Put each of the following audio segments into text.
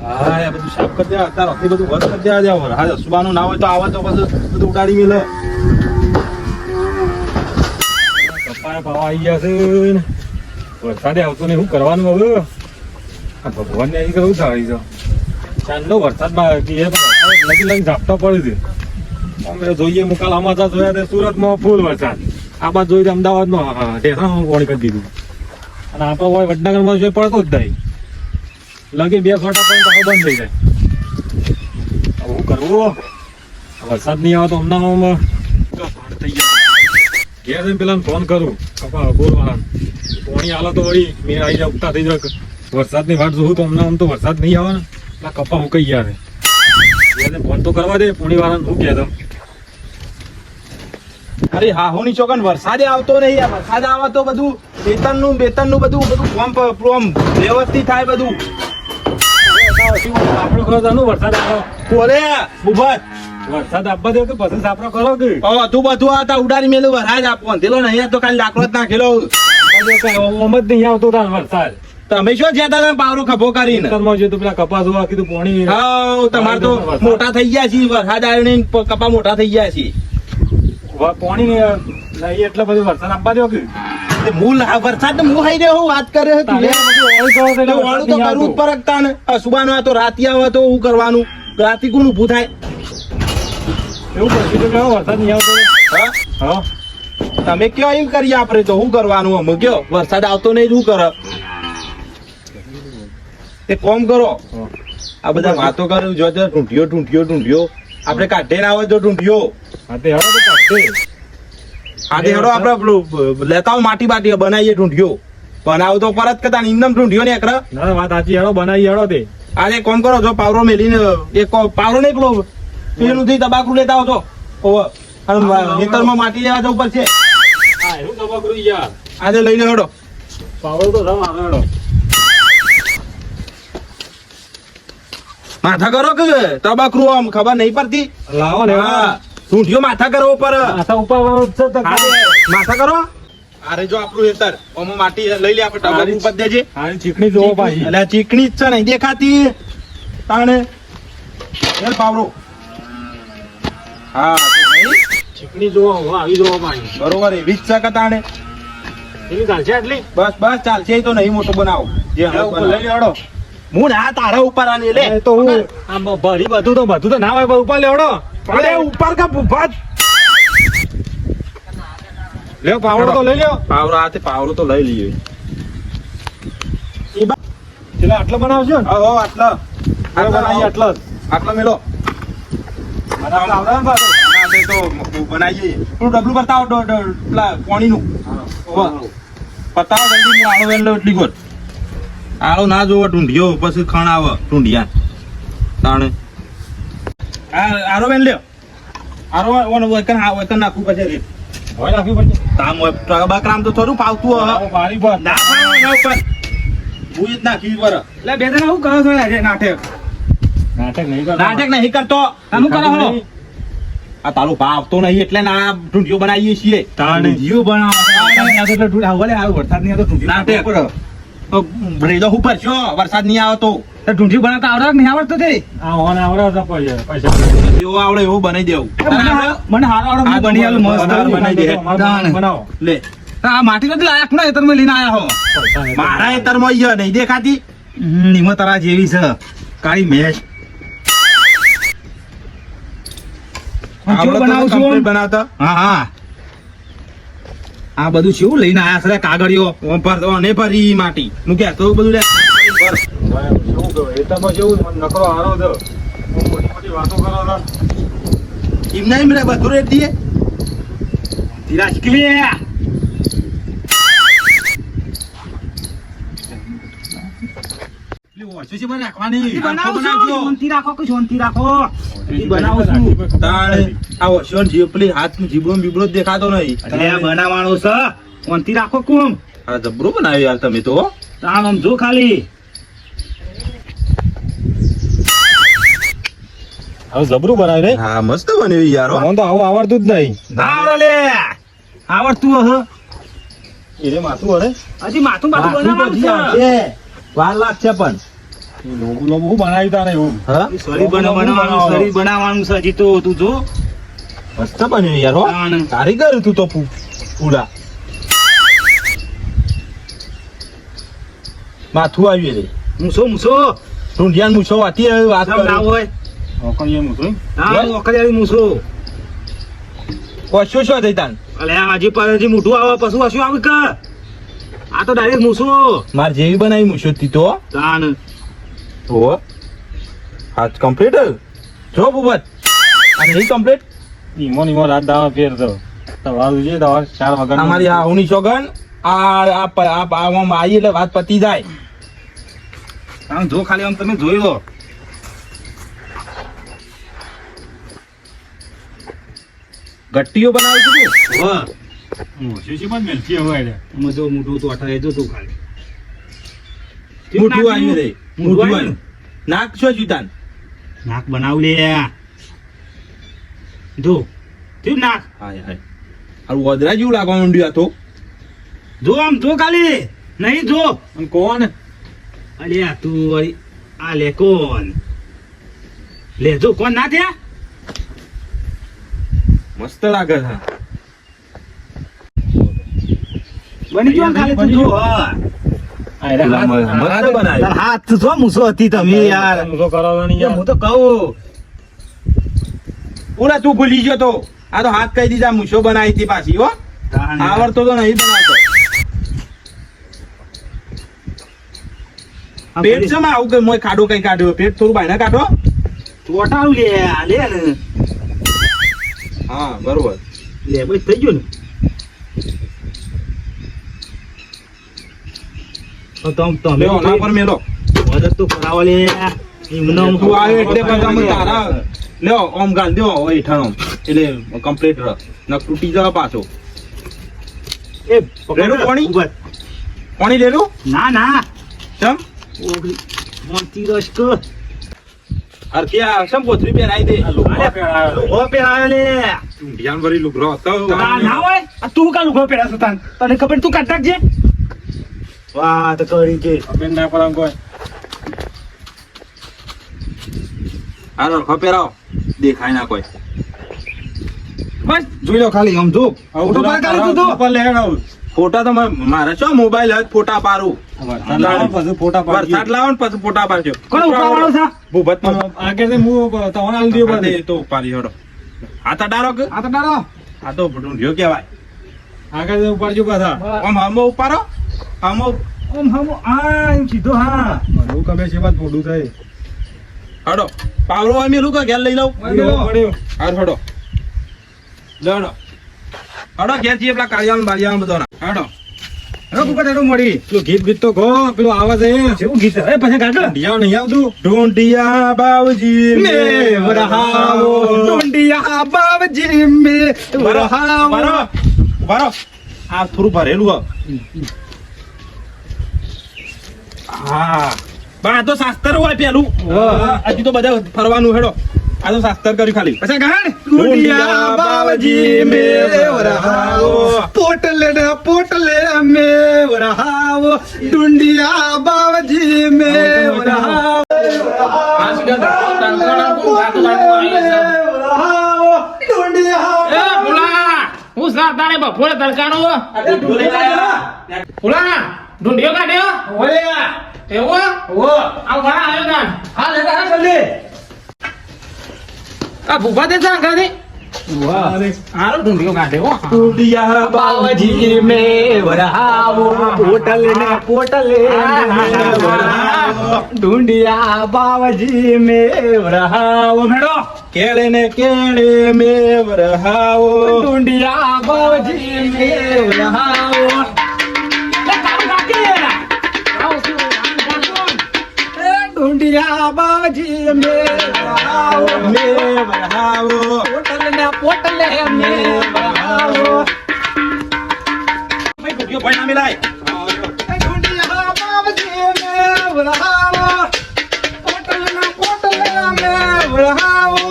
હા એ બધું સાફ કરી દે અત્યારે આખી બધું વધ કરી દેવા જાવ હા સુબાનું ના હોય તો આવે તો પછી બધું ઉડાડી મેલે કપાય ભાવ આવી ગયા છે ને વરસાદે આવતો ને શું કરવાનું હવે આ ભગવાન ને અહીં કરવું થાય છે ચાંદનો વરસાદમાં લગી લગી ઝાપટા પડે છે અમે જોઈએ મુકાલ અમાચા જોયા તે સુરતમાં ફૂલ વરસાદ આ બાદ જોઈએ અમદાવાદમાં ઢેસામાં પાણી કરી દીધું અને આપણો હોય વડનગરમાં જોઈએ પડતો જ નહીં લગી 2 ફોટા પણ બંધ થઈ જાય શું કરવું વરસાદ નહીં આવે તો હમણાં થઈ ગયા ઘેર જઈને પેલા ફોન કરું કપા બોલવાળા પાણી હાલો તો વળી મેં આવી જાય ઉગતા થઈ જાય વરસાદની વાટ જોઉં તો હમણાં આમ તો વરસાદ નહીં આવે ને એટલે કપા હું કહી આવે ફોન તો કરવા દે પાણી વાળાને શું કહેતો અરે હાહોની ચોકન વરસાદે આવતો નહીં યાર વરસાદ આવે તો બધું બેતનનું બધું ફોર્મ વ્યવસ્થિત થાય બધું આપણો કરો જાનું વરસાદ આવ્યો કોરે ઉભત વરસાદ આપવા દે તો પછી સાપડો કરો કે તું બધું આતા ઉડાડી મેલું વરસાદ આપો તેલો નહીં તો કાલે લાકડો જ નાખેલો ઓમ જ નહીં આવતો તાર વરસાદ તમે શું છે તમે પાવરો ખભો કરીને ખેતરમાં જો તો પેલા કપાસ હોવા કીધું પાણી હા તમારે તો મોટા થઈ ગયા છે વરસાદ આવ્યો ને કપા મોટા થઈ ગયા છે પાણી નહીં એટલે બધું વરસાદ આપવા દો કે વરસાદ હું હાઈ રહ્યો વાત કરે તો કરવું પરકતા ને સુબાનો આ તો રાતી આવે તો શું કરવાનું રાતી કોણ ઉભું થાય એવું પછી તો કેવો વરસાદ નહીં આવતો હા તમે કયો એમ કરીએ આપડે તો શું કરવાનું અમે કયો વરસાદ આવતો નહીં શું કરે તે કોમ કરો આ બધા વાતો કરે જો ઢૂંઢ્યો આપડે કાઢે ના આવે તો ઢૂંઢ્યો હા તે હેડો આપડે લેતા આવો માટી બાટી બનાવીએ ઢૂંઢ્યો બનાવો તો પરત કરતા ઇન્દમ ઢૂંઢ્યો ને એકરા ના વાત સાચી હેડો બનાવી હેડો તે આજે કોમ કરો જો પાવરો મેલીને એક પાવરો નહીં પેલો પેલું થી તબાકુ લેતા આવતો ખેતરમાં માટી લેવા જવું પડશે હા એવું દબાકરું યાર આજે લઈને હેડો પાવડો તો સમ આવે હેડો માથા કરો કે તબાકરું આમ ખબર નહીં પડતી લાવો ને હા ઢૂંઢ્યો માથા કરો ઉપર માથા ઉપર વાળો છે તો માથા કરો અરે જો આપણું હેતર ઓમાં માટી લઈ લે આપણે ટબાકુ ઉપર દેજે હા ચીકણી જોવો પાછી એટલે ચીકણી જ છે નહીં દેખાતી તાણે એલ પાવરો હા ચીકણી જોવો આવી જોવો પાછી બરોબર એવી જ છે કે તાણે એવી ચાલશે આટલી બસ ચાલશે એ તો નહીં મોટો બનાવો જે લઈ લેવડો હું ના તારા ઉપર આને લે તો હું આમ ભરી બધું તો ના હોય ઉપર લેવડો અરે ઉપર કા ભૂભાત લ્યો પાવડો તો લઈ લ્યો પાવરો હાથે પાવરો તો લઈ લઈએ એટલે આટલો બનાવજો ને હો આટલા બનાવી આટલો આટલા મેલો બનાવીએ તો બનાવીએ તું ડબલું બતાવો પેલા પાણીનું બતાવો જલ્દી હું આળો વેલો એટલી ગોળ આળો ના જોવો ઢૂંઢ્યો પછી ખણ આવે ઢૂંઢિયા તાણે આરો બેન લ્યો આરો વકન નાખવું પછી હોય નાખવી પડશે તામ બકરામ તો થોડું પાવતું હવે પાણી પર ના ઉપર હું જ નાખી પર એટલે બે જણા શું કરો છો નાટક નહીં કરતો શું કરો હો આ તારો ભાવ તો નહીં એટલે ના ઢૂંઢિયો બનાવીએ છીએ ઢૂંઢિયો બનાવો વરસાદ નહીં આવતો નાટક રેલો ઉપર છો વરસાદ નહીં આવે તો ઢૂંઢી બનાવતા આવડે નહીં આવડતો તે આવડે પૈસા એવો આવડે એવું બનાવી દેવું મને હારો આવડે બનાવી દે બનાવો લે આ માટી નથી લાયક ના એતર માં લઈને આયા હો મારા એતર માં નહીં દેખાતી નિમો તારા જેવી છે કાળી મેશ બનાવતા હા આ બધું શું લઈને આયા છે કાગળિયો ને ભરી માટી નું કે તો બધું નકરો હારો છે મોટી વાતો કરો એમ નહીં મેં બધું રેટ દીએ ધીરાજ ક્લિયર દેખાતો નહીં બનાવવાનો છે શાંતિ રાખો કોમ જબરો બનાવ્યો યાર તમે તો આમ જો ખાલી હવે જબરું બનાવ્યું ને હા મસ્ત બન્યું યાર મને તો આવું આવડતું જ નહીં આવડે લે આવડતું હ એને માથું હરે હજી માથું બનાવવાનું છે વાર લાગશે પણ લોબુ બનાવ્યું તારે એવું હા શરીર બનાવવાનું છે હજી તો તું જો મસ્ત બન્યું યાર હો તાણ. કારીગર તું તો પૂરા માથું આવ્યું રે મૂસો ઢૂંઢિયાન મૂછો વાતી હવે વાત કેમ ના કરે હોય ઓકળીએ મૂકું. હા ઓકળિયાળી મૂસો કોશો શું થઈ તાન અલે હજી હજી મોટું આવે પશુ હશું આવે કે આ તો ડાયરેક્ટ મૂસો માર જેવી બનાવી મૂછો તી તો તાણ હો હાથ કમ્પ્લીટ જો ભૂપત આ નહીં કમ્પ્લીટ ઈમો રાત દાવા ફેર તો સવાર જોઈએ તો 4 વાગ્યા અમારી આ ઉની ચોગન આવી એટલે વાત પતી જાય આમ જો ખાલી આમ તમે જોઈ લો ગટ્ટીઓ બનાવી તું વાહ શીશી પણ મેલતી હોય રે. આમાં જો મોટું તો અઠારે જો તું ખાલી મોટું આવ્યું રે મોટું મોટું આવ્યું. આવ્યું નાક શું જુતાન નાક બનાવ લે જો તું નાક હાય હાય હારું વદરા જેવું લાગવા માંડ્યું આ તો જો આમ જો ખાલી નહીં જો અને કોણ અરે આ તું વળી આ લે કોણ લે જો કોણ ના થયા મસ્ત લાગે છે બની ગયો ખાલી તું જો હા આ રે પેલા મસ્ત બનાવ્યું તાર હાથ જો મૂસો હતી તમે યાર મૂકો કરાવવાની એ યાર. હું તો કહું પૂરા તું ભૂલી ગયો તો આ તો હાથ કહી દીધા મૂછો બનાવી હતી પાછી હો આવડતો તો નહીં બનાવતો પેટ છે માં આવું કે મોય ખાડો કઈ કાઢ્યો પેટ થોડું બાયના કાઢો ચોટાડું લે આ લે ને હા બરોબર લે બસ થઈ ગયું ને તો તમે લ્યો ઓના પર મેલો મદદ તો કરાવો લે એમને આમ તું આવે એટલે પછી અમે તારા લ્યો ઓમ ગાલ દ્યો ઓય હેઠળ ઓમ એટલે કમ્પ્લીટ રહ ન તૂટી જવા પાછો એ રેડું પાણી? ઉભા. પાણી લેલું ના ના ચમ ઓગળી મોતી રસક અરખિયા સમ પોથરી પહેરાઈ દે આ લુગડો પહેરાયો. ઓ પેલા લે ધ્યાન ભરી લુગરો હતો ના ના હોય આ તું કા લુગો પેલા સુતાન તને ખબર તું કાઢ નાખજે વાહ તો કરી કે બેન ના પર આમ કોઈ હાલો રખો પહેરાવો દેખાય ના કોઈ બસ જોઈ લો ખાલી આમ જો ફોટો પાડ કાઢી દીધો ઉપર લે આવું. ફોટા તો મારે શું મોબાઈલ જ ફોટા પાડું વરસાદ લાવો ને પછી ફોટા પાડીએ. વરસાદ લાવો ને પછી ફોટા પાડજો કોણ ઉપાડવાનો છે ભૂપત પણ આગળથી હું તમને આલી દઉં બધે. તો પાડી હડો હાથ અડાડો કે આ તો ડાળો આ તો ઢૂંઢ્યો કેવાય આગળથી ઉપાડજો પાછા. આમ હમો ઉપાડો હમો ઓમ હમ આ એમ સીધો હા મને એવું ખબર છે બાદ મોડું થાય. હડો પાવરો હોય મેલું કે ઘેર લઈ લઉં પડ્યો, પડ્યો. હાર હડો લડો હડો ઘેર જઈએ પેલા કાળિયાનું બાળિયાનું બધો હડો હવે કુકા ટેડો મળી પેલું ગીત તો કહો પેલું આવે છે જેવું ગીત એ પછી કાઢ ઢિયાવ નહીં આવતું. ઢૂંઢિયા બાવજી વરહાવો ટુંડિયા બાવજી મે વરહાવો બરો બરો આ થોડું ભરેલું હો હા બા આ તો શાસ્ત્ર હોય પેલું હજી તો બધા ફરવાનું હેડો આ તો શાસ્ત્ર કર્યું ખાલી પછી કાઢ ટુંડિયા બાવજી મે વરહાવો પોટલે ને પોટલે મે વરહાવો ટુંડિયા બાવજી મે વરહાવો હું સાત તારે બપોરે તડકાનો પુલા ઢૂંઢ્યો કાઢ્યો એવો આ ઘણા આવ્યો તાન હા લેતા હા જલ્દી આ ભૂપા દે ચાં કાઢી હારો ઢૂંઢ્યો કાઢ્યો ટુંડિયા બાવજી મે વરહાવો પોટલે ને પોટલે ઢૂંડિયા બાવજી મે વરહાવો મેડો કેળે ને કેળે મે વરહાવો ઢૂંડિયા બાવજી મે વરહાવો ઢૂંડિયા બાવજી મે વરહાવો મે વરહાવો પોટલે ને પોટલે મે વરહાવો ભાઈ ભૂખ્યો ભાઈ નામે લાય ઢૂંડિયા બાવજી મે વરહાવો પોટલે ને પોટલે મે વરહાવો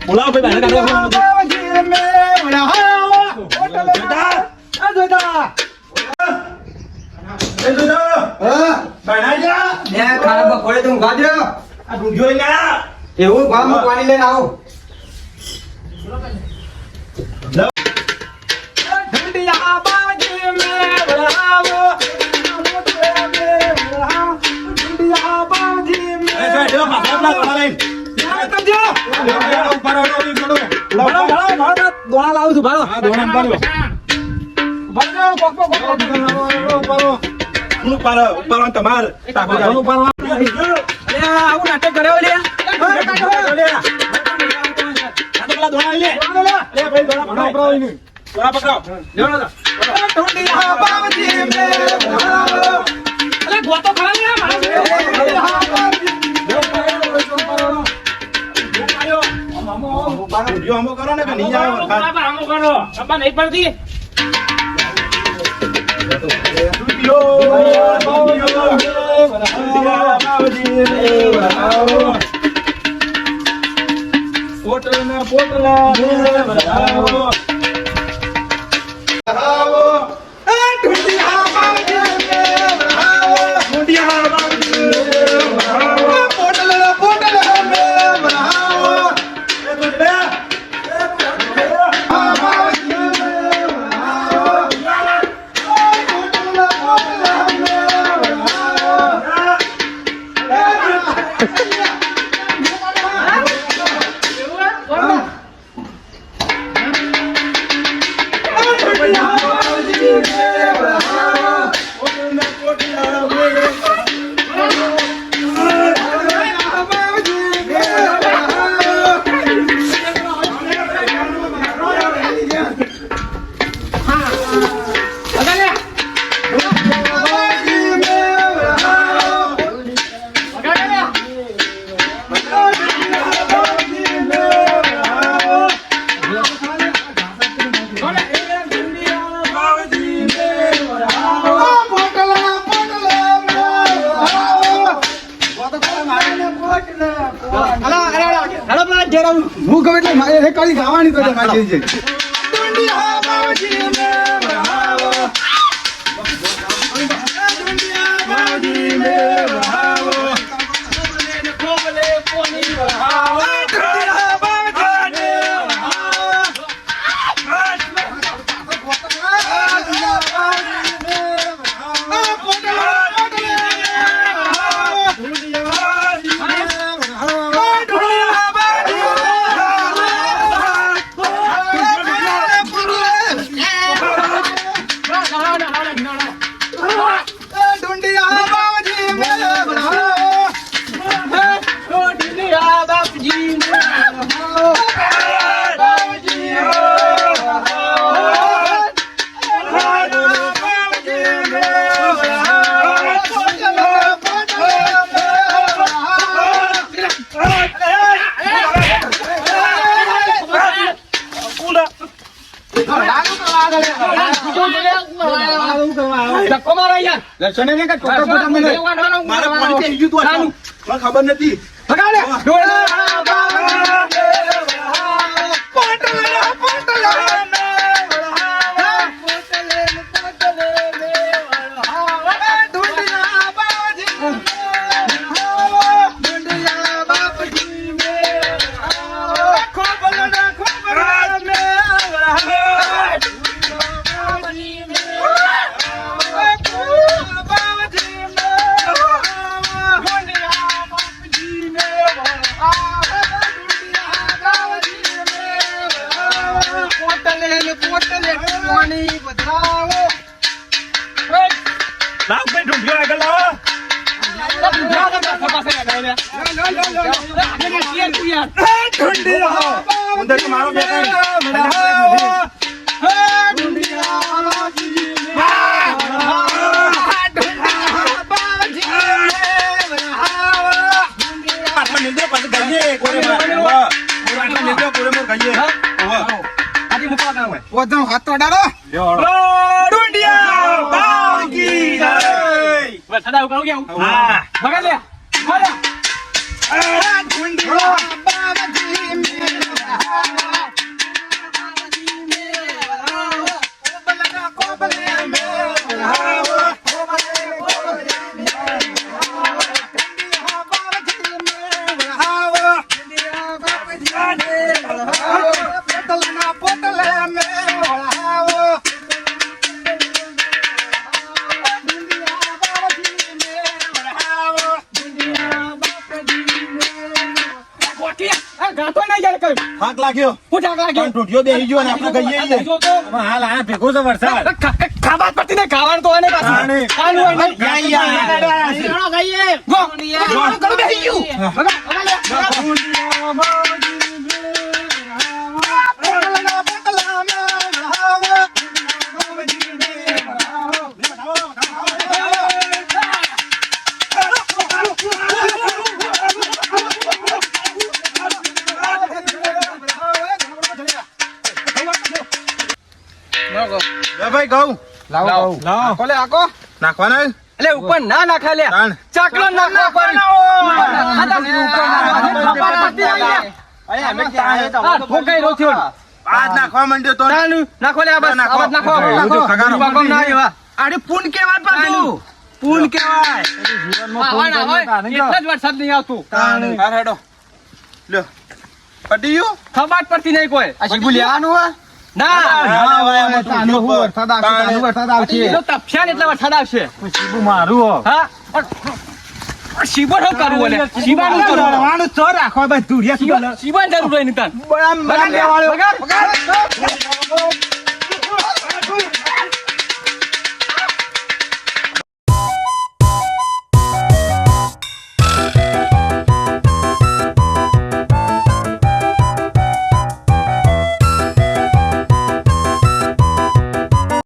બોલાવો ભાઈ બહાર કાઢો બાવજી મે વરહાવો પોટલે ને આ જોતા એ જોજો હા બહાર જા ને ખાડા પડે તો ઊંઘવા દ્યો. આ ઢૂંઢ્યો લઈને આયા. એવું ઊંઘવા હું પાણી લઈને આવું. એ સાહેબ, એવા પાછા આપણા ઘોડા લઈને. ઉભા રહો, દોણા લાવું છું ભાડો હા, દોણા ઉપાડો. હું ઉપાડવાનું તમારે. દોણા ઉપાડવા. આવું નાટક કર્યો લે આ તો પેલા દોણા લઈ લે. લે ભાઈ, દોણા દોણા પકડાય. ઉપાડવા એને. દોણા પકડાવો. અરે ગોતો ખરા ને મારા ઢૂંઢ્યો હમો કરો ને કે નહીં આવે વરસાદ. આમ કરો ખબર નહીં પડતી પોટલા પોટલા હું કહું એટલે મારે કાળી ગાવાની તો મારી છે. ધક્કો મારો યાર લક્ષણે ને કાંઈ ટોકા ફોટા મને. મારે પાણી પી ગયું તું આ તો. મને ખબર નથી. ભગાડે લાવ ભાઈ ઢૂંઢ્યો આગળ લાવો. અંદર તો મારો બેટા. આટલા નિંદ્ર પાછું ગઈએ કોરે માં. આટલા નિંદ્ર કોરે મોર ગઈએ. પોતાનો હાથ તો અડાડો. ઢૂંઢિયા બાવકી જય. વરસાદ આવું કરું કેવું હા. ભગાડ લે ગાતો નહીં જાય કઈ થાક લાગ્યો હું ઠાક લાગ્યો પણ ઢૂંઢિયો બેસી ગયો ને આપણે કહીએ ઈ. હવે હાલ આ ભેગો છે વરસાદ ખાવા પડતી ને ખાવાનું તો આને પાછું તાણે. ખાવાનું હોય ને. શેરડો ખાઈએ. ગો. ગો બેસી ગયું. લે ભાઈ ઘઉં લાવો કોલે આકો નાખવાના છે? એટલે ઉપર ના નાખા લે તાણ. ચાકલો નાખવા પડે હું કઈ રહ્યો થયો આજ નાખવા માંડ્યો તો નાખો લે આ બસ આ બસ નાખો નાખો. નાખો ના આવ્યો અરે પૂન કેવાય પાછું પૂન કેવાય એટલે જ વરસાદ નહીં આવતું હાર હેડો લ્યો પડી ગયું ખબર જ પડતી નહીં કોઈ આ શીબુ લેવાનું હે ના વરસાદ આવશે એનો તપસ્યા ને એટલે વરસાદ આવશે શીબુ મારું હો. હા શીબો શું કરવું ઓલે શીબાનું કરવું લડવાનું છો રાખવા બસ ધૂળિયા શીબાની જરૂર હોય નહીં તાન બરાબર બગાડ, બગાડ.